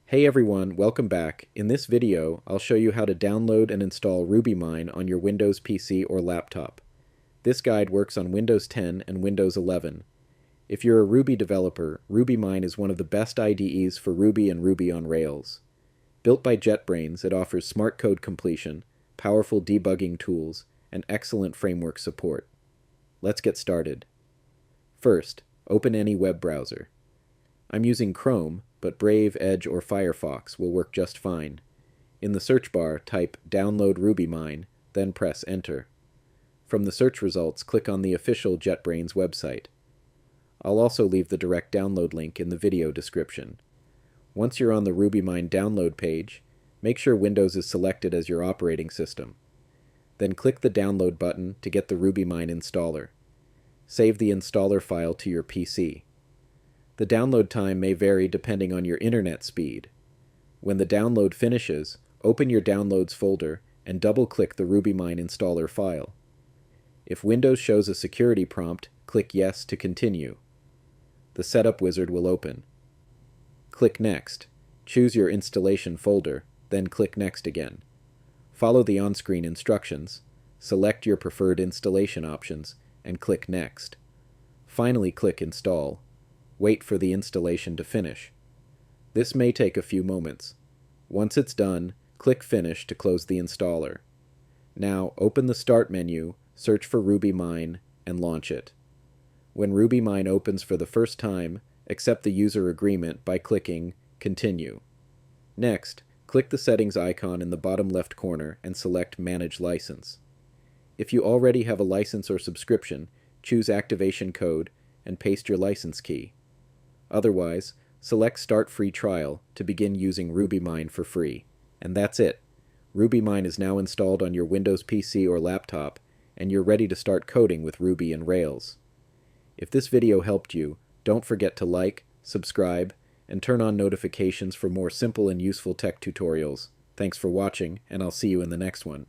Hey everyone, welcome back. In this video, I'll show you how to download and install RubyMine on your Windows PC or laptop. This guide works on Windows 10 and Windows 11. If you're a Ruby developer, RubyMine is one of the best IDEs for Ruby and Ruby on Rails. Built by JetBrains, it offers smart code completion, powerful debugging tools, and excellent framework support. Let's get started. First, open any web browser. I'm using Chrome, but Brave, Edge, or Firefox will work just fine. In the search bar, type Download RubyMine, then press Enter. From the search results, click on the official JetBrains website. I'll also leave the direct download link in the video description. Once you're on the RubyMine download page, make sure Windows is selected as your operating system. Then click the Download button to get the RubyMine installer. Save the installer file to your PC. The download time may vary depending on your internet speed. When the download finishes, open your Downloads folder and double-click the RubyMine installer file. If Windows shows a security prompt, click Yes to continue. The setup wizard will open. Click Next. Choose your installation folder, then click Next again. Follow the on-screen instructions, select your preferred installation options, and click Next. Finally, click Install. Wait for the installation to finish. This may take a few moments. Once it's done, click Finish to close the installer. Now, open the Start menu, search for RubyMine, and launch it. When RubyMine opens for the first time, accept the user agreement by clicking Continue. Next, click the settings icon in the bottom left corner and select Manage License. If you already have a license or subscription, choose Activation Code and paste your license key. Otherwise, select Start Free Trial to begin using RubyMine for free. And that's it. RubyMine is now installed on your Windows PC or laptop, and you're ready to start coding with Ruby and Rails. If this video helped you, don't forget to like, subscribe, and turn on notifications for more simple and useful tech tutorials. Thanks for watching, and I'll see you in the next one.